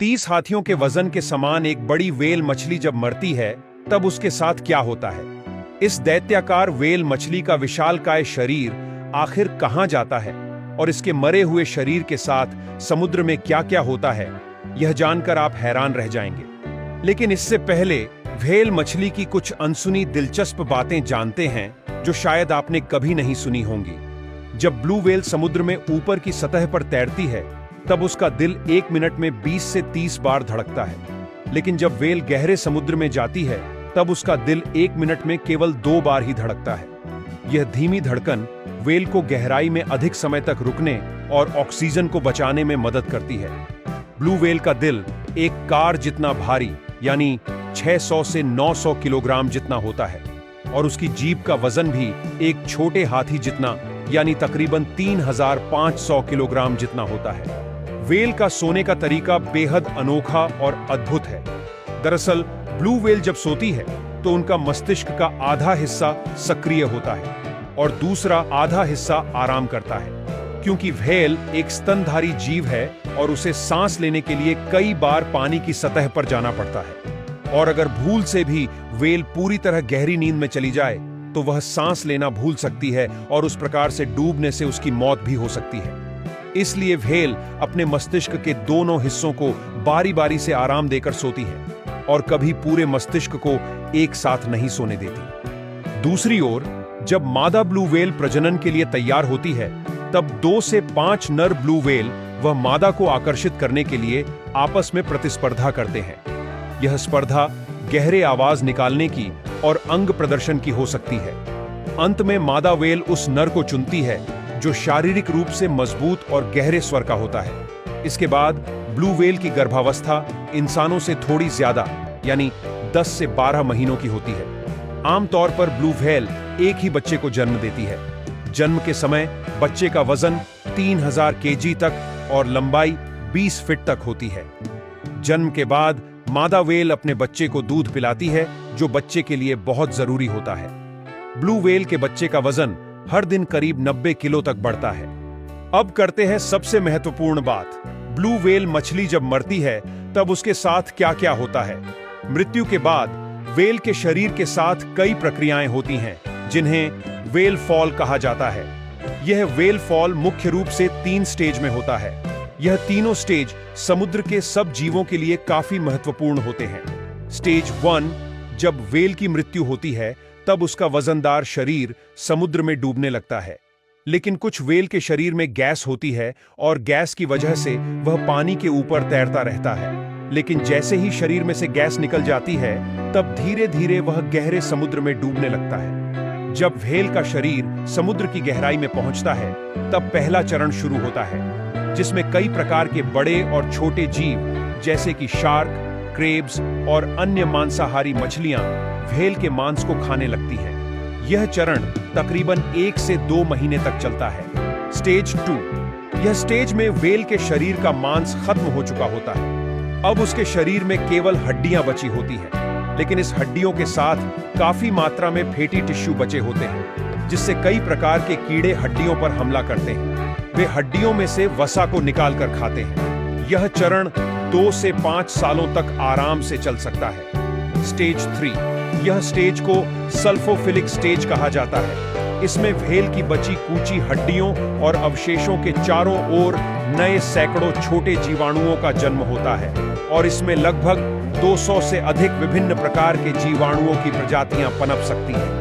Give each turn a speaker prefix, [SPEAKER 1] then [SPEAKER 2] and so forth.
[SPEAKER 1] 30 हाथियों के वजन के समान एक बड़ी व्हेल मछली जब मरती है तब उसके साथ क्या होता है। इस दैत्याकार व्हेल मछली का विशालकाय शरीर आखिर कहां जाता है और इसके मरे हुए शरीर के साथ समुद्र में क्या क्या होता है, यह जानकर आप हैरान रह जाएंगे। लेकिन इससे पहले व्हेल मछली की कुछ अनसुनी दिलचस्प बातें जानते हैं जो शायद आपने कभी नहीं सुनी होंगी। जब ब्लू व्हेल समुद्र में ऊपर की सतह पर तैरती है तब उसका दिल 1 मिनट में 20 से 30 बार धड़कता है, लेकिन जब व्हेल गहरे समुद्र में जाती है तब उसका दिल 1 मिनट में केवल 2 बार ही धड़कता है। यह धीमी धड़कन व्हेल को गहराई में अधिक समय तक रुकने और ऑक्सीजन को बचाने में मदद करती है। ब्लू व्हेल का दिल एक कार जितना भारी यानी 600 से 900 किलोग्राम जितना होता है और उसकी जीभ का वजन भी एक छोटे हाथी जितना यानी तकरीबन 3500 किलोग्राम जितना होता है। व्हेल का सोने का तरीका बेहद अनोखा और अद्भुत है। दरअसल ब्लू व्हेल जब सोती है तो उनका मस्तिष्क का आधा हिस्सा सक्रिय होता है और दूसरा आधा हिस्सा आराम करता है, क्योंकि व्हेल एक स्तनधारी जीव है और उसे सांस लेने के लिए कई बार पानी की सतह पर जाना पड़ता है। और अगर भूल से भी व्हेल पूरी तरह गहरी नींद में चली जाए तो वह सांस लेना भूल सकती है और उस प्रकार से डूबने से उसकी मौत भी हो सकती है। इसलिए व्हेल अपने मस्तिष्क के दोनों हिस्सों को बारी बारी से आराम देकर सोती है और कभी पूरे मस्तिष्क को एक साथ नहीं सोने देती। दूसरी ओर जब मादा ब्लू व्हेल प्रजनन के लिए तैयार होती है तब 2 से 5 नर ब्लू व्हेल वह मादा को आकर्षित करने के लिए आपस में प्रतिस्पर्धा करते हैं। यह स्पर्धा गहरे आवाज निकालने की और अंग प्रदर्शन की हो सकती है। अंत में मादा व्हेल उस नर को चुनती है जो शारीरिक रूप से मजबूत और गहरे स्वर का होता है। इसके बाद ब्लू व्हेल की गर्भावस्था इंसानों से थोड़ी ज्यादा यानी 10 से 12 महीनों की होती है। आमतौर पर ब्लू व्हेल एक ही बच्चे को जन्म देती है। जन्म के समय बच्चे का वजन 3000 केजी तक और लंबाई 20 फीट तक होती है। जन्म के बाद मादा व्हेल अपने बच्चे को दूध पिलाती है जो बच्चे के लिए बहुत जरूरी होता है। ब्लू व्हेल के बच्चे का वजन हर दिन करीब 90 किलो तक बढ़ता है। अब करते हैं सबसे महत्वपूर्ण बात, ब्लू व्हेल मछली जब मरती है तब उसके साथ क्या क्या होता है। मृत्यु के बाद व्हेल के शरीर के साथ कई प्रक्रियाएं होती हैं जिन्हें व्हेल फॉल कहा जाता है। यह व्हेल फॉल मुख्य रूप से 3 स्टेज में होता है। यह तीनों स्टेज समुद्र के सब जीवों के लिए काफी महत्वपूर्ण होते हैं। स्टेज 1 जब व्हेल की मृत्यु होती है तब उसका वजनदार शरीर समुद्र में डूबने लगता है, लेकिन कुछ व्हेल के शरीर में गैस होती है और गैस की वजह से वह पानी के ऊपर तैरता रहता है। लेकिन जैसे ही शरीर में से गैस निकल जाती है तब धीरे धीरे वह गहरे समुद्र में डूबने लगता है। जब व्हेल का शरीर समुद्र की गहराई में पहुंचता है तब पहला चरण शुरू होता है, जिसमें कई प्रकार के बड़े और छोटे जीव जैसे कि शार्क, क्रेब्स और अन्य मांसाहारी मछलियां व्हेल के मांस को खाने लगती हैं। यह चरण तकरीबन 1 से 2 महीने तक चलता है। स्टेज 2 यह स्टेज में व्हेल के शरीर का मांस खत्म हो चुका होता है। अब उसके शरीर में केवल हड्डियां बची होती हैं, लेकिन इस हड्डियों के साथ काफी मात्रा में फैटी टिश्यू बचे होते हैं, जिससे कई प्रकार के कीड़े हड्डियों पर हमला करते हैं। वे हड्डियों में से वसा को निकाल कर खाते हैं। यह चरण 2 से 5 सालों तक आराम से चल सकता है। स्टेज 3 यह स्टेज को सल्फोफिलिक स्टेज कहा जाता है। इसमें व्हेल की बची कूची हड्डियों और अवशेषों के चारों ओर नए सैकड़ों छोटे जीवाणुओं का जन्म होता है और इसमें लगभग 200 से अधिक विभिन्न प्रकार के जीवाणुओं की प्रजातियां पनप सकती हैं।